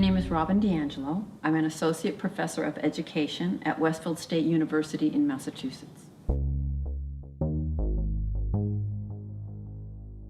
name is Robin DiAngelo. I'm an associate professor of education at Westfield State University in Massachusetts.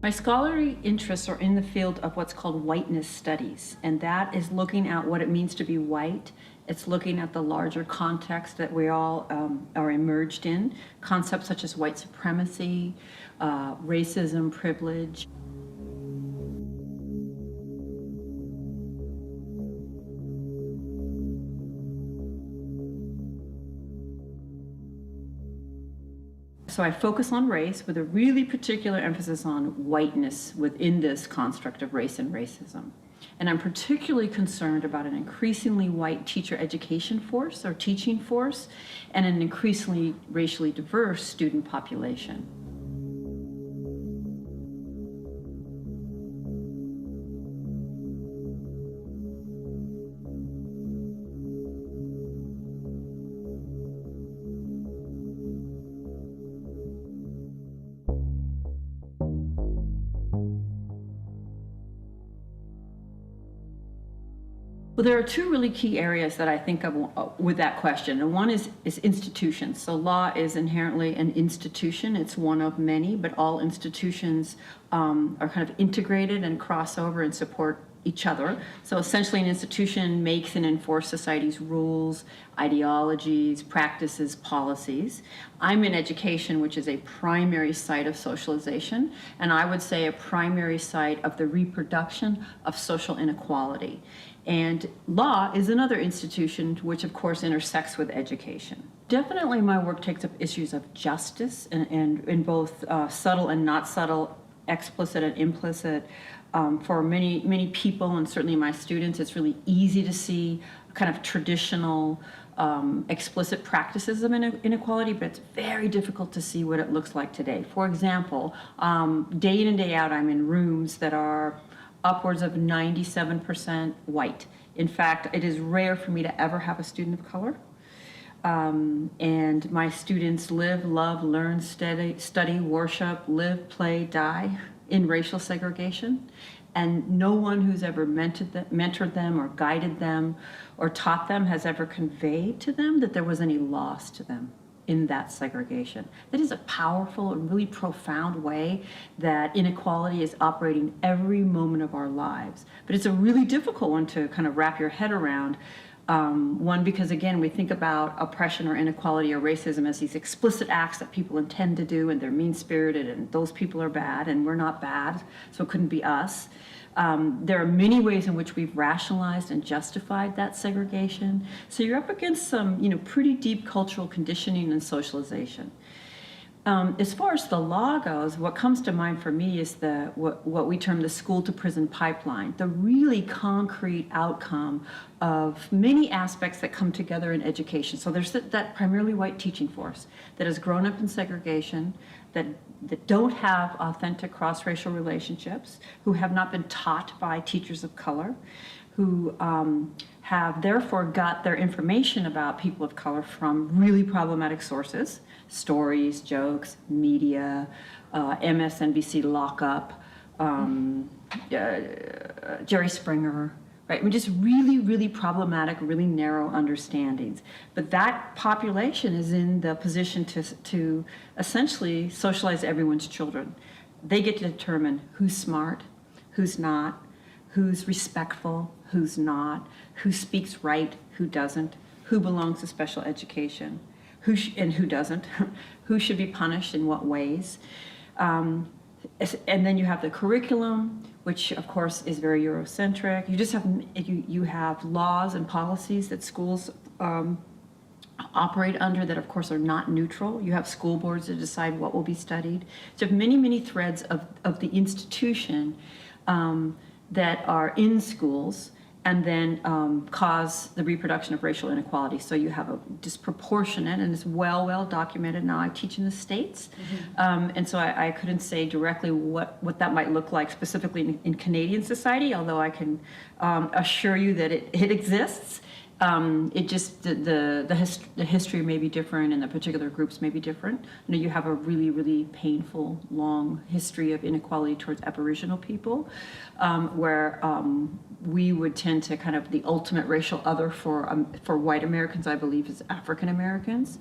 My scholarly interests are in the field of what's called whiteness studies, and that is looking at what it means to be white. It's looking at the larger context that we all are immersed in, concepts such as white supremacy, racism, privilege. So I focus on race with a really particular emphasis on whiteness within this construct of race and racism. And I'm particularly concerned about an increasingly white teacher education force or teaching force and an increasingly racially diverse student population. Well, there are two really key areas that I think of with that question. And one is institutions. So law is inherently an institution. It's one of many, but all institutions are kind of integrated and cross over and support each other. So essentially an institution makes and enforces society's rules, ideologies, practices, policies. I'm in education, which is a primary site of socialization, and I would say a primary site of the reproduction of social inequality. And law is another institution which of course intersects with education. Definitely my work takes up issues of justice and in both subtle and not subtle, explicit and implicit. For many people, and certainly my students, it's really easy to see kind of traditional explicit practices of inequality, but it's very difficult to see what it looks like today. For example, day in and day out, I'm in rooms that are upwards of 97% white. In fact, it is rare for me to ever have a student of color. And my students live, love, learn, study, worship, live, play, die in racial segregation. And no one who's ever mentored them or guided them or taught them has ever conveyed to them that there was any loss to them in that segregation. That is a powerful and really profound way that inequality is operating every moment of our lives. But it's a really difficult one to kind of wrap your head around. One, because again, we think about oppression or inequality or racism as these explicit acts that people intend to do, and they're mean-spirited, and those people are bad, and we're not bad, so it couldn't be us. There are many ways in which we've rationalized and justified that segregation. So you're up against some, pretty deep cultural conditioning and socialization. As far as the law goes, what comes to mind for me is what we term the school-to-prison pipeline, the really concrete outcome of many aspects that come together in education. So there's that primarily white teaching force that has grown up in segregation, that don't have authentic cross-racial relationships, who have not been taught by teachers of color, who have therefore got their information about people of color from really problematic sources, stories, jokes, media, MSNBC lockup, Jerry Springer, right? I mean, just really, really problematic, really narrow understandings. But that population is in the position to essentially socialize everyone's children. They get to determine who's smart, who's not, who's respectful, who's not, who speaks right, who doesn't, who belongs to special education, and who doesn't, who should be punished in what ways. And then you have the curriculum, which of course is very Eurocentric. You have laws and policies that schools operate under that of course are not neutral. You have school boards that decide what will be studied. So you have many, many threads of the institution that are in schools and then cause the reproduction of racial inequality. So you have a disproportionate, and it's well documented now. I teach in the States, and so I couldn't say directly what that might look like specifically in Canadian society, although I can assure you that it exists. It just the history may be different, and the particular groups may be different. You know, you have a really, really painful, long history of inequality towards Aboriginal people, where we would tend to kind of the ultimate racial other for white Americans, I believe, is African Americans,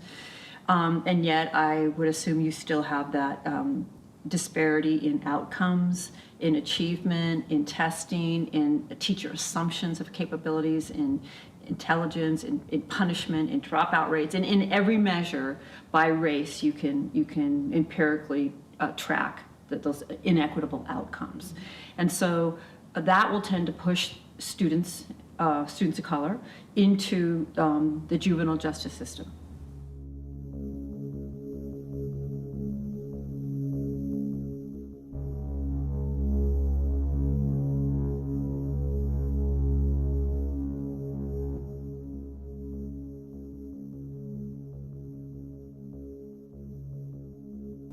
and yet I would assume you still have that disparity in outcomes, in achievement, in testing, in teacher assumptions of capabilities, in intelligence, in punishment, in dropout rates, and in every measure by race you can empirically track those inequitable outcomes. And so that will tend to push students of color into the juvenile justice system.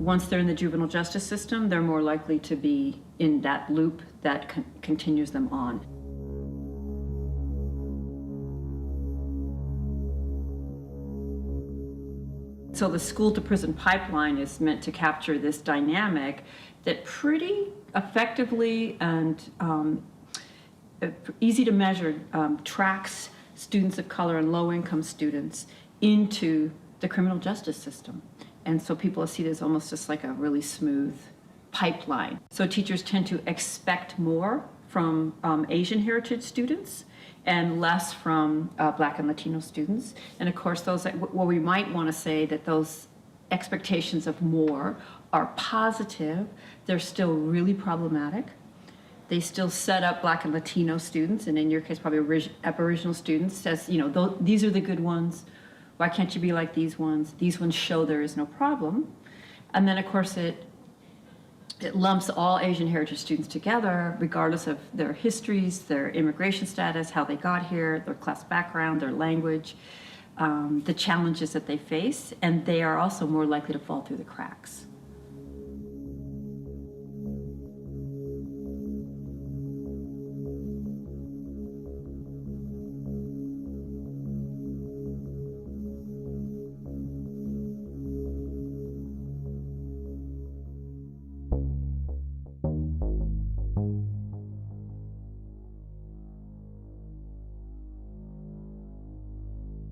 Once they're in the juvenile justice system, they're more likely to be in that loop that continues them on. So the school to prison pipeline is meant to capture this dynamic that pretty effectively and easy to measure tracks students of color and low-income students into the criminal justice system. And so people see it as almost just like a really smooth pipeline. So teachers tend to expect more from Asian heritage students and less from Black and Latino students. And of course, we might want to say that those expectations of more are positive. They're still really problematic. They still set up Black and Latino students, and in your case, probably Aboriginal students, as, you know, these are the good ones. Why can't you be like these ones? These ones show there is no problem. And then, of course, it lumps all Asian heritage students together, regardless of their histories, their immigration status, how they got here, their class background, their language, the challenges that they face, and they are also more likely to fall through the cracks.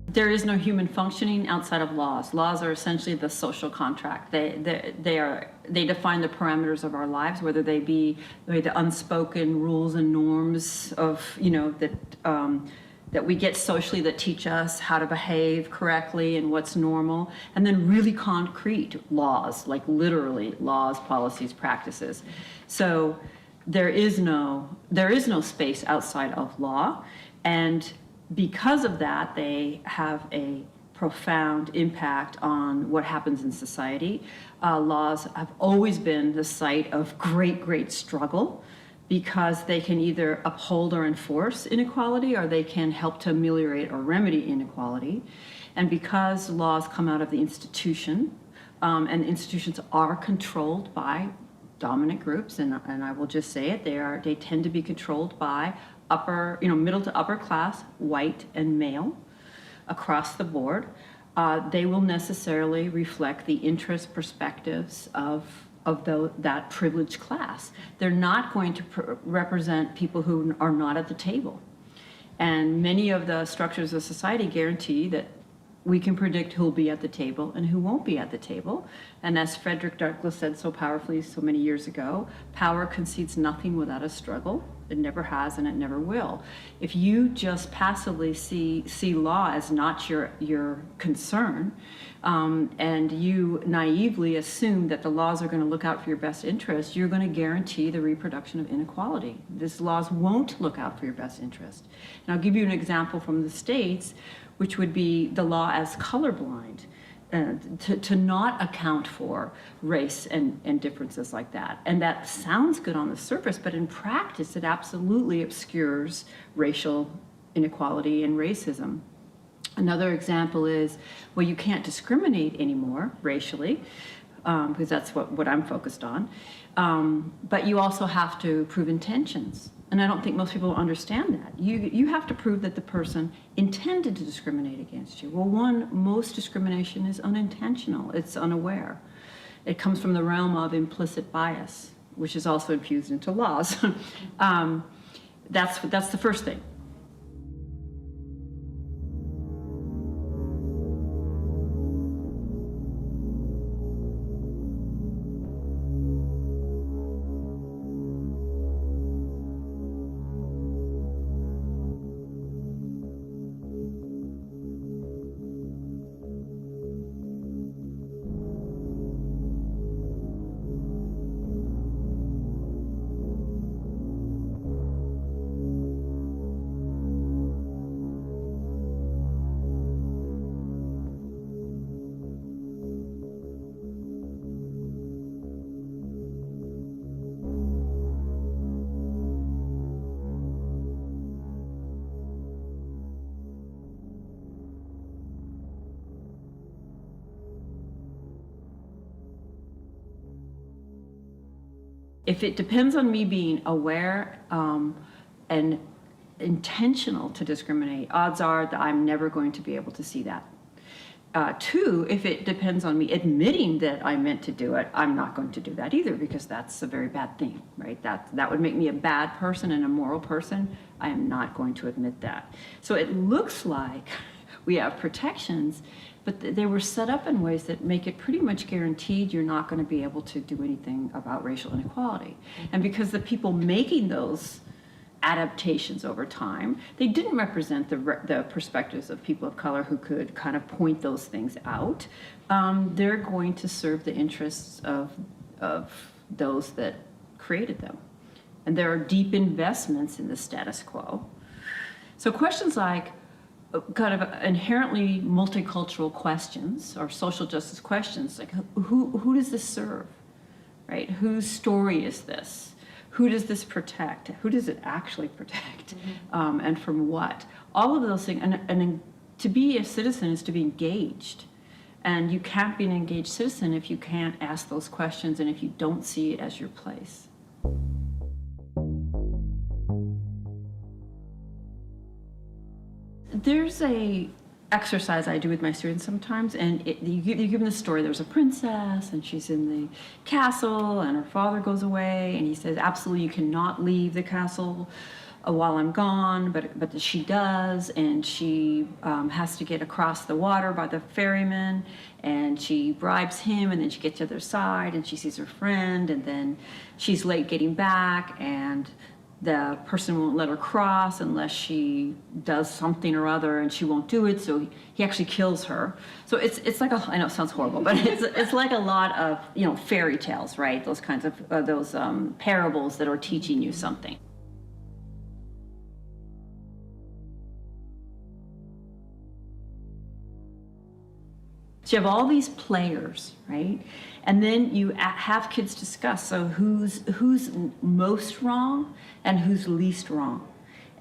There is no human functioning outside of laws. Laws are essentially the social contract. They define the parameters of our lives, whether they be the unspoken rules and norms of, you know, that we get socially that teach us how to behave correctly and what's normal, and then really concrete laws, like literally laws, policies, practices. So there is no space outside of law, and because of that, they have a profound impact on what happens in society. Laws have always been the site of great, great struggle, because they can either uphold or enforce inequality, or they can help to ameliorate or remedy inequality. And because laws come out of the institution, and institutions are controlled by dominant groups, and I will just say it, they tend to be controlled by middle to upper class, white and male, across the board. They will necessarily reflect the interest perspectives of that privileged class. They're not going to represent people who are not at the table. And many of the structures of society guarantee that we can predict who'll be at the table and who won't be at the table. And as Frederick Douglass said so powerfully so many years ago, power concedes nothing without a struggle. It never has and it never will. If you just passively see law as not your concern, and you naively assume that the laws are going to look out for your best interest, you're going to guarantee the reproduction of inequality. These laws won't look out for your best interest. And I'll give you an example from the States, which would be the law as colorblind. To not account for race and differences like that. And that sounds good on the surface, but in practice, it absolutely obscures racial inequality and racism. Another example is, well, you can't discriminate anymore racially, because that's what I'm focused on. But you also have to prove intentions. And I don't think most people understand that. You have to prove that the person intended to discriminate against you. Well, most discrimination is unintentional. It's unaware. It comes from the realm of implicit bias, which is also infused into laws. That's the first thing. If it depends on me being aware and intentional to discriminate, odds are that I'm never going to be able to see that. Two, if it depends on me admitting that I meant to do it, I'm not going to do that either, because that's a very bad thing, right? That would make me a bad person and a moral person. I am not going to admit that. So it looks like we have protections, but they were set up in ways that make it pretty much guaranteed you're not going to be able to do anything about racial inequality. And because the people making those adaptations over time, they didn't represent the perspectives of people of color who could kind of point those things out. They're going to serve the interests of those that created them. And there are deep investments in the status quo. So questions like, kind of inherently multicultural questions or social justice questions, like who does this serve, right? Whose story is this? Who does this protect? Who does it actually protect? And from what? All of those things. And to be a citizen is to be engaged. And you can't be an engaged citizen if you can't ask those questions and if you don't see it as your place. There's a exercise I do with my students sometimes, and you give them the story. There's a princess, and she's in the castle, and her father goes away, and he says, absolutely, you cannot leave the castle while I'm gone, but she does, and she has to get across the water by the ferryman, and she bribes him, and then she gets to the other side, and she sees her friend, and then she's late getting back, and the person won't let her cross unless she does something or other, and she won't do it, so he actually kills her. So it's like I know it sounds horrible, but it's like a lot of fairy tales, right? Those kinds of those parables that are teaching you something. So you have all these players, right? And then you have kids discuss, so who's most wrong and who's least wrong.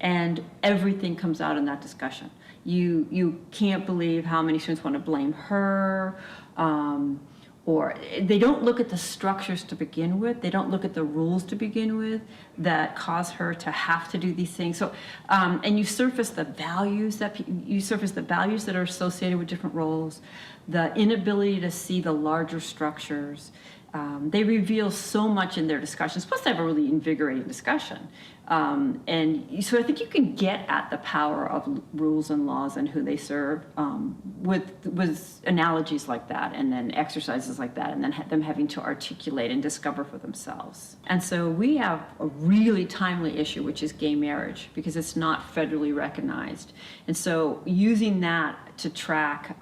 And everything comes out in that discussion. You can't believe how many students want to blame her, or they don't look at the structures to begin with. They don't look at the rules to begin with that cause her to have to do these things. So, and you surface the values that are associated with different roles, the inability to see the larger structures. They reveal so much in their discussions. Plus, they have a really invigorating discussion. And so I think you can get at the power of rules and laws and who they serve with analogies like that, and then exercises like that, and then them having to articulate and discover for themselves. And so we have a really timely issue, which is gay marriage, because it's not federally recognized. And so using that to track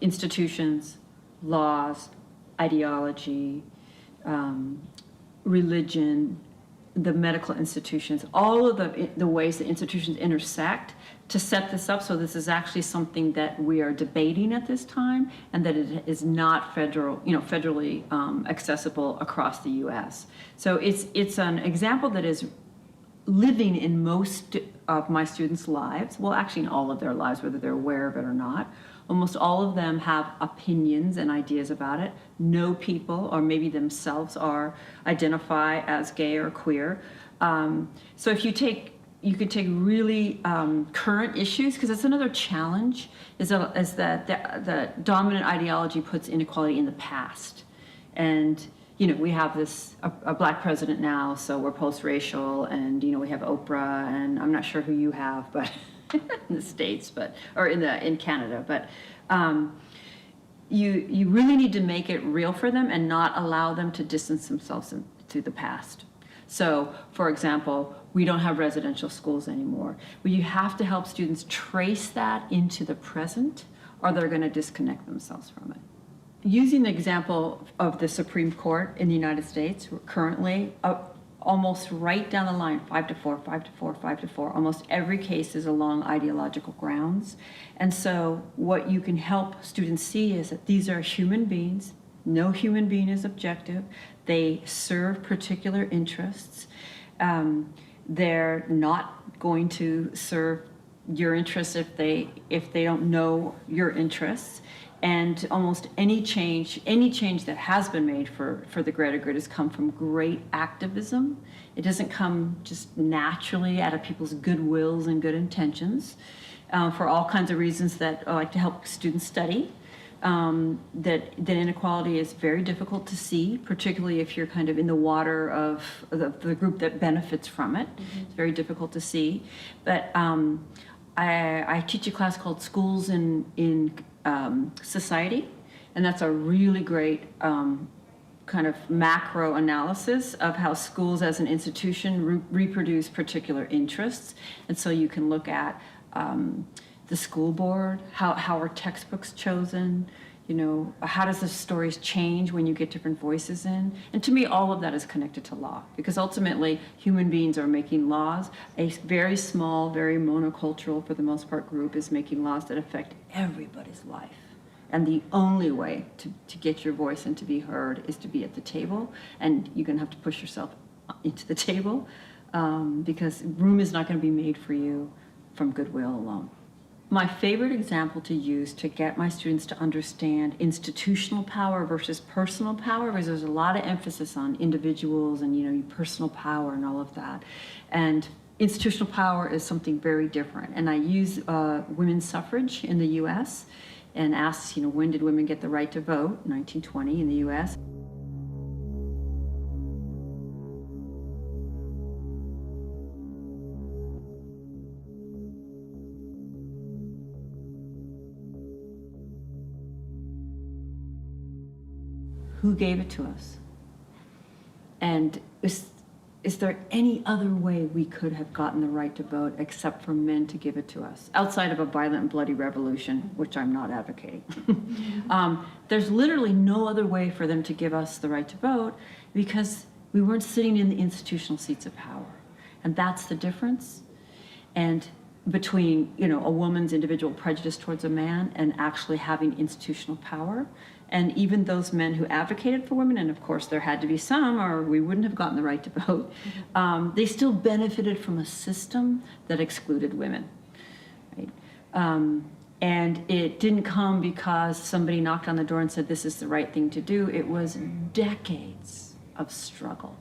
institutions, laws, ideology, religion, the medical institutions, all of the ways that institutions intersect to set this up. So this is actually something that we are debating at this time, and that it is not federally accessible across the U.S. So it's an example that is living in most of my students' lives. Well, actually in all of their lives, whether they're aware of it or not. Almost all of them have opinions and ideas about it, know people, or maybe themselves identify as gay or queer. So if you could take really current issues, because that's another challenge, is that the dominant ideology puts inequality in the past. And, we have a black president now, so we're post-racial, and, we have Oprah, and I'm not sure who you have, but in the States, or in Canada, but you really need to make it real for them and not allow them to distance themselves to the past. So, for example, we don't have residential schools anymore. Well, you have to help students trace that into the present, or they're going to disconnect themselves from it. Using the example of the Supreme Court in the United States, currently, almost right down the line, 5-4, 5-4, 5-4, almost every case is along ideological grounds. And so what you can help students see is that these are human beings. No human being is objective. They serve particular interests. They're not going to serve your interests if they don't know your interests. And almost any change that has been made for the greater good has come from great activism. It doesn't come just naturally out of people's good wills and good intentions, for all kinds of reasons that I like to help students study. That inequality is very difficult to see, particularly if you're kind of in the water of the group that benefits from it. Mm-hmm. It's very difficult to see. But I teach a class called Schools in Society, and that's a really great kind of macro analysis of how schools as an institution reproduce particular interests. And so you can look at the school board, how are textbooks chosen, how does the stories change when you get different voices in? And to me, all of that is connected to law, because ultimately human beings are making laws. A very small, very monocultural, for the most part, group is making laws that affect everybody's life. And the only way to get your voice and to be heard is to be at the table, and you're going to have to push yourself into the table, because room is not going to be made for you from goodwill alone. My favorite example to use to get my students to understand institutional power versus personal power, because there's a lot of emphasis on individuals and personal power and all of that. And institutional power is something very different. And I use women's suffrage in the US and ask, when did women get the right to vote? 1920 in the US. Who gave it to us? And is there any other way we could have gotten the right to vote except for men to give it to us, outside of a violent and bloody revolution, which I'm not advocating? There's literally no other way for them to give us the right to vote, because we weren't sitting in the institutional seats of power. And that's the difference. And between a woman's individual prejudice towards a man and actually having institutional power. And even those men who advocated for women, and of course there had to be some, or we wouldn't have gotten the right to vote, they still benefited from a system that excluded women. Right? And it didn't come because somebody knocked on the door and said this is the right thing to do. It was decades of struggle.